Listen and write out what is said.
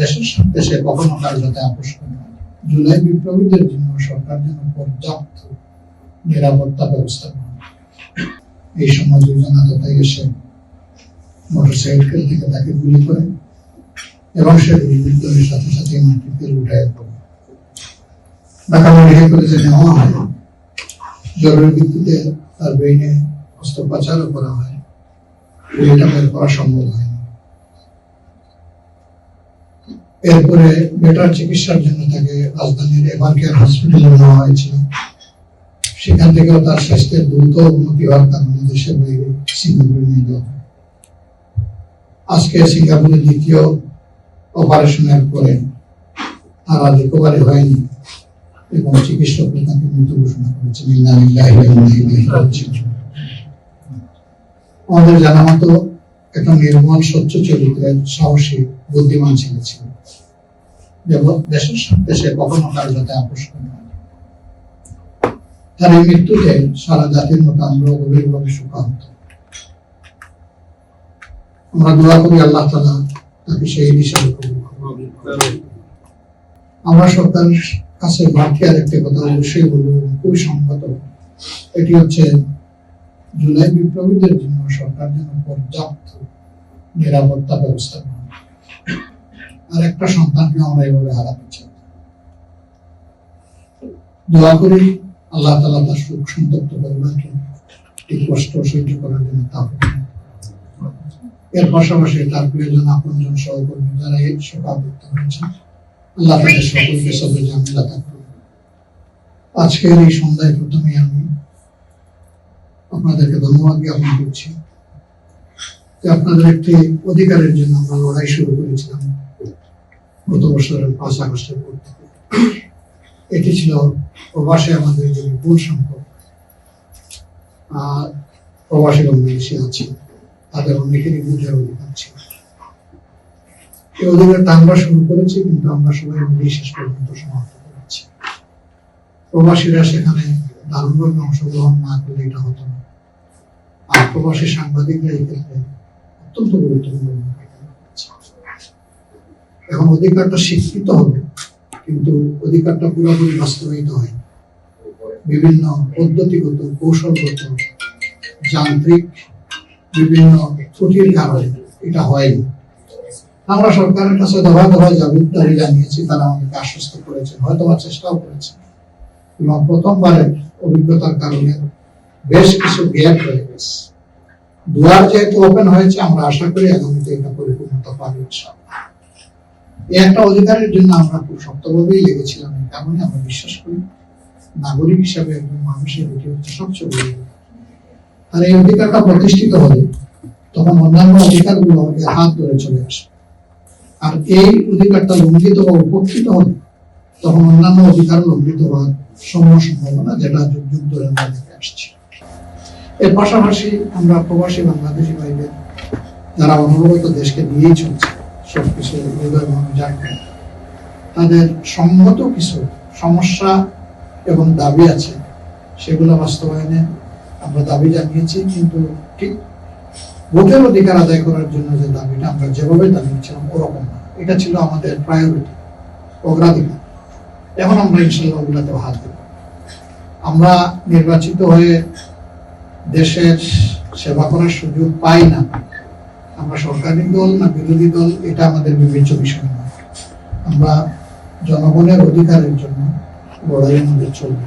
দেশের স্বার্থে সে কখনো কার্যতে আপোষ করে না। জুলাই বিপ্লবীদের জন্য সরকার যেন পর্যাপ্ত নিরাপত্তা ব্যবস্থা করে। এই সময় দুজন আততায়ী এসে মোটরসাইকেল থেকে তাকে গুলি করে এবং সে গুলিবিদ্ধ হয়ে সাথে সাথে মাটিতে লুটায় পড়ে। ঢাকা মেডিকেল কলেজে নেওয়া হয়, জরুরি ভিত্তিতে তার ব্রেইনে অস্ত্রোপচারও করা হয়, গুলিটা বের করা সম্ভব হয় না। এরপরে বেটার চিকিৎসার জন্য তাকে রাজধানীর এভারকেয়ার হসপিটালে নেওয়া হয়েছিল। সেখান থেকেও তার স্বাস্থ্যের দ্রুত উন্নতি হওয়ার কারণে দেশের বাইরে সিঙ্গাপুরে নিয়ে যাওয়া হয়। আজকে সিঙ্গাপুরে দ্বিতীয় অপারেশনের পরে তার রিকভারি হয়নি এবং চিকিৎসকরা তাকে মৃত ঘোষণা করেছেন। আমাদের জানা মতো একটা নির্মল স্বচ্ছ চরিত্রের সাহসী বুদ্ধিমান ছেলে ছিল। দেশের স্বার্থে সে কখনো কার্যতে আপোষ করে না। তার এই মৃত্যুতে সারা জাতির মতো আমরা গভীরভাবে শোকাহত। আমরা দোয়া করি আল্লাহ তাআলা তাকে শহীদ হিসেবে কবুল করুন। আমরা সরকারের কাছে বাড়তি আরেকটি কথা অবশ্যই বলবো এবং খুবই সংগত, এটি হচ্ছে জুলাই বিপ্লবীদের জন্য সরকার যেন পর্যাপ্ত নিরাপত্তা ব্যবস্থা করে। আর একটা সন্তানকে আমরা এভাবে হারাতে চাই। দোয়া করি আল্লাহ তাআলা তার শোক সন্তপ্ত পরিবারকে এই কষ্ট সহ্য করার জন্য এর পাশাপাশি তার প্রিয়জন আপনজন সহকর্মী যারা এই শোকাবৃত্ত হয়েছেন, আল্লাহ তাদের সকলকে সবরে জামিল আতা করুন। আজকের এই সন্ধ্যায় প্রথমে আমি আপনাদেরকে ধন্যবাদ জ্ঞাপন করছি যে আপনাদের একটি অধিকারের জন্য আমরা লড়াই শুরু করেছিলাম গত বছরের 5 আগস্টের পর থেকে। এটি ছিল প্রবাসে আমাদের যে বিপুল সংখ্যক প্রবাসী বাংলাদেশী আছে তাদের অনেকেরই বুঝার অধিকার ছিল। এই অধিকারটা আমরা শুরু করেছি, কিন্তু আমরা সবাই মিলে শেষ পর্যন্ত সমাপ্ত করেছি। প্রবাসীরা সেখানে দারুণভাবে অংশগ্রহণ না করলে এটা হতো না। আর প্রবাসী সাংবাদিকরা এই ক্ষেত্রে অত্যন্ত গুরুত্বপূর্ণ ভূমিকা পালন করেছে। এখন অধিকারটা স্বীকৃত হবে, কিন্তু অধিকারটা পুরোপুরি বাস্তবায়িত হয় বিভিন্ন পদ্ধতিগত, কৌশলগত, যান্ত্রিক বিভিন্ন ত্রুটির কারণে এটা হয়নি। আমরা সরকারের কাছে দফা দফায় দাবি জানিয়েছি, তারা আমাদেরকে আশ্বস্ত করেছেন, হয়তো বা চেষ্টাও করেছেন, এবং প্রথমবারের অভিজ্ঞতার কারণে বেশ কিছু গ্যাপ হয়ে গেছে। দুয়ার যেহেতু ওপেন হয়েছে, আমরা আশা করি আগামীতে এটা পরিপূর্ণতা পাবে ইনশাআল্লাহ। এই একটা অধিকারের জন্য আমরা খুব শক্তভাবেই লেগেছিলাম, এই কারণে আমরা বিশ্বাস করি নাগরিক হিসাবে একজন মানুষের এটি হচ্ছে সবচেয়ে বড় অধিকার। আর এই অধিকারটা প্রতিষ্ঠিত হলে তখন অন্যান্য অধিকারগুলো আমাকে হাত ধরে চলে আসে। আর এই অধিকারটা লঙ্ঘিত বা উপেক্ষিত হলে তখন অন্যান্য অধিকার লঙ্ঘিত হওয়ার সম্ভাবনা, যেটা যুগ যুগ ধরে আমরা দেখে আসছি। এর পাশাপাশি আমরা প্রবাসী বাংলাদেশি ভাইদের যারা অনবরত দেশকে নিয়েই চলছে, সবকিছু তাদের সংগত কিছু সমস্যা এবং দাবি আছে, সেগুলো বাস্তবায়নে আমরা দাবি জানিয়েছি। কিন্তু ঠিক ভোটের অধিকার আদায় করার জন্য যে দাবিটা আমরা যেভাবে জানিয়েছিলাম ওরকম না, এটা ছিল আমাদের প্রায়োরিটি, অগ্রাধিকার। এখন আমরা ইনশাল্লাহ ওগুলাতে হাত দেব। আমরা নির্বাচিত হয়ে দেশের সেবা করার সুযোগ পাই না, আমরা সরকারি দল না বিরোধী দল এটা আমাদের বিবেচ্য বিষয় নয়। আমরা জনগণের অধিকারের জন্য লড়াই আমাদের চলবে।